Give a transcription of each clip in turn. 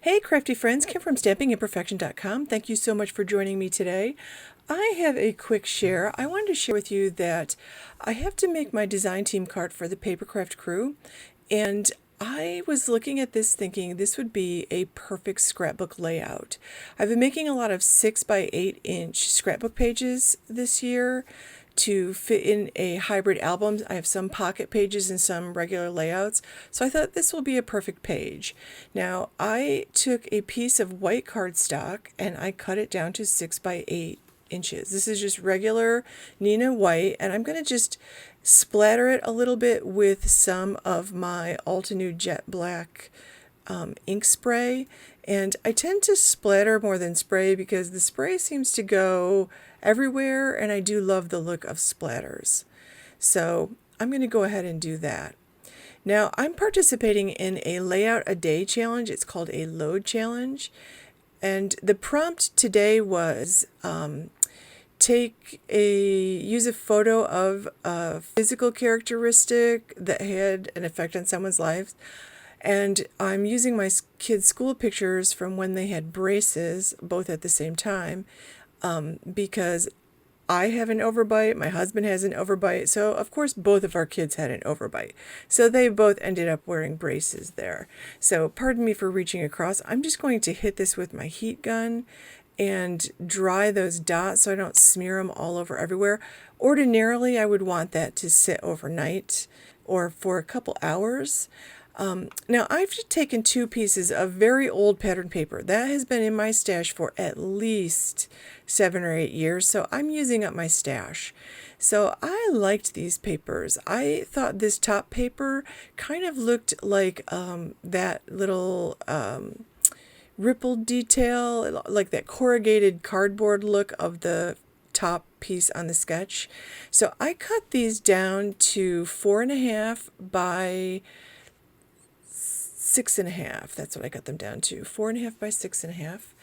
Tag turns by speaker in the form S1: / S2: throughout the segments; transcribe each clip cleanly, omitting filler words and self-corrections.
S1: Hey crafty friends, Kim from stampingimperfection.com. Thank you so much for joining me today. I have a quick share. I wanted to share with you that I have to make my design team card for the Papercraft crew, and I was looking at this thinking this would be a perfect scrapbook layout. I've been making a lot of 6 by 8 inch scrapbook pages this year to fit in a hybrid album. I have some pocket pages and some regular layouts, so I thought this will be a perfect page. Now, I took a piece of white cardstock and I cut it down to 6 by 8 inches. This is just regular Neenah white, and I'm going to just splatter it a little bit with some of my Altenew Jet Black ink spray. And I tend to splatter more than spray because the spray seems to go everywhere, and I do love the look of splatters. So I'm going to go ahead and do that. Now I'm participating in a layout a day challenge. It's called a load challenge. And the prompt today was use a photo of a physical characteristic that had an effect on someone's life. And I'm using my kids' school pictures from when they had braces, both at the same time, because I have an overbite, my husband has an overbite, so of course both of our kids had an overbite. So they both ended up wearing braces there. So pardon me for reaching across. I'm just going to hit this with my heat gun and dry those dots so I don't smear them all over everywhere. Ordinarily, I would want that to sit overnight or for a couple hours. Now I've taken 2 pieces of very old pattern paper that has been in my stash for at least 7 or 8 years, so I'm using up my stash. So I liked these papers. I thought this top paper kind of looked like that little rippled detail, like that corrugated cardboard look of the top piece on the sketch. So I cut these down to 4.5 by 6.5. That's what I cut them down to, 4.5 by 6.5.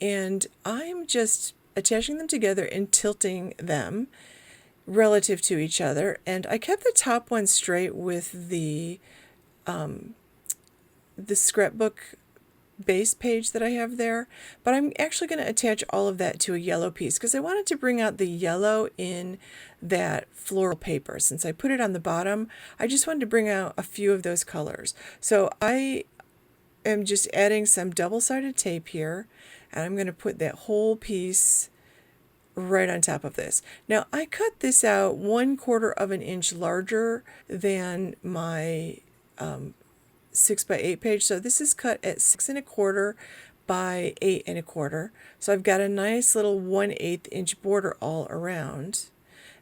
S1: And I'm just attaching them together and tilting them relative to each other. And I kept the top one straight with the scrapbook base page that I have there, but I'm actually going to attach all of that to a yellow piece because I wanted to bring out the yellow in that floral paper. Since I put it on the bottom, I just wanted to bring out a few of those colors. So I am just adding some double-sided tape here, and I'm going to put that whole piece right on top of this. Now I cut this out 1/4 of an inch larger than my 6 by 8 page. So this is cut at 6.25 by 8.25. So I've got a nice little 1/8 inch border all around.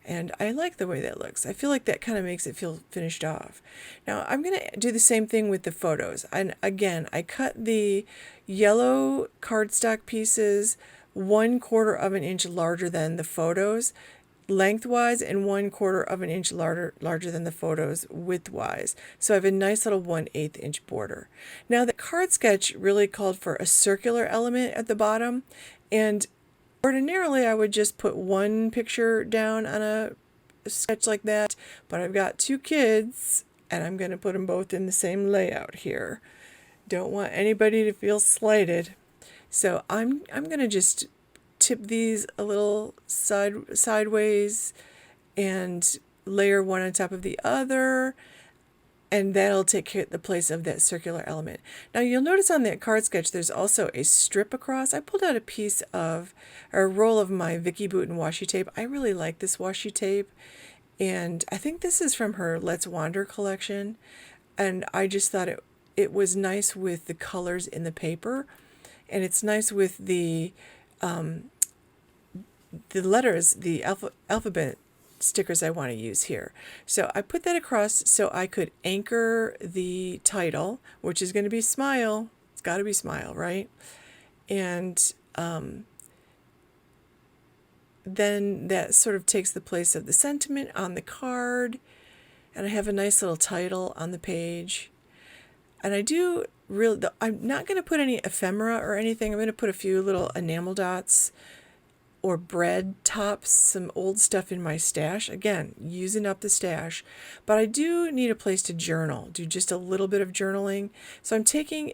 S1: And I like the way that looks. I feel like that kind of makes it feel finished off. Now I'm going to do the same thing with the photos. And again, I cut the yellow cardstock pieces 1/4 of an inch larger than the photos lengthwise and 1/4 of an inch larger than the photos widthwise. So I have a nice little 1/8 inch border. Now the card sketch really called for a circular element at the bottom, and ordinarily I would just put one picture down on a sketch like that, but I've got 2 kids and I'm going to put them both in the same layout here. Don't want anybody to feel slighted. So I'm going to just tip these a little sideways and layer one on top of the other, and that'll take the place of that circular element. Now you'll notice on that card sketch there's also a strip across. I pulled out a roll of my Vicky Bouton washi tape. I really like this washi tape, and I think this is from her Let's Wander collection, and I just thought it was nice with the colors in the paper, and it's nice with the letters, the alphabet stickers I want to use here. So I put that across so I could anchor the title, which is going to be Smile. It's got to be Smile, right? And then that sort of takes the place of the sentiment on the card. And I have a nice little title on the page. And I do I'm not going to put any ephemera or anything. I'm going to put a few little enamel dots or bread tops, some old stuff in my stash. Again, using up the stash. But I do need a place to journal, do just a little bit of journaling. So I'm taking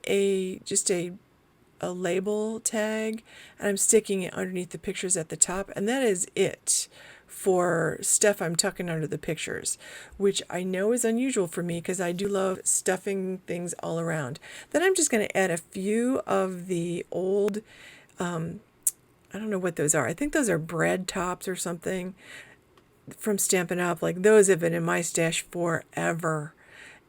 S1: just a a label tag, and I'm sticking it underneath the pictures at the top, and that is it for stuff I'm tucking under the pictures, which I know is unusual for me because I do love stuffing things all around. Then I'm just going to add a few of the old, I don't know what those are. I think those are bread tops or something from Stampin' Up. Like, those have been in my stash forever.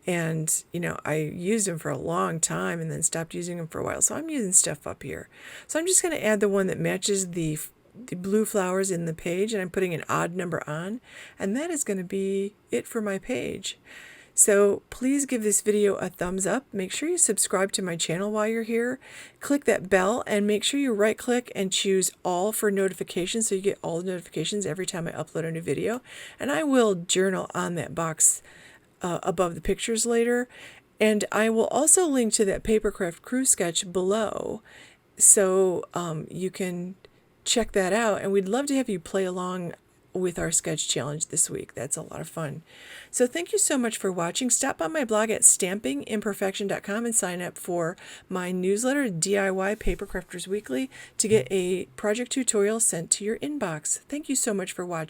S1: And, you know, I used them for a long time and then stopped using them for a while. So I'm using stuff up here. So I'm just going to add the one that matches the blue flowers in the page, and I'm putting an odd number on. And that is going to be it for my page. So please give this video a thumbs up. Make sure you subscribe to my channel while you're here. Click that bell and make sure you right click and choose all for notifications so you get all the notifications every time I upload a new video. And I will journal on that box above the pictures later. And I will also link to that Papercraft crew sketch below, so you can check that out. And we'd love to have you play along with our sketch challenge this week. That's a lot of fun. So thank you so much for watching. Stop by my blog at stampingimperfection.com and sign up for my newsletter, DIY Papercrafters Weekly, to get a project tutorial sent to your inbox. Thank you so much for watching.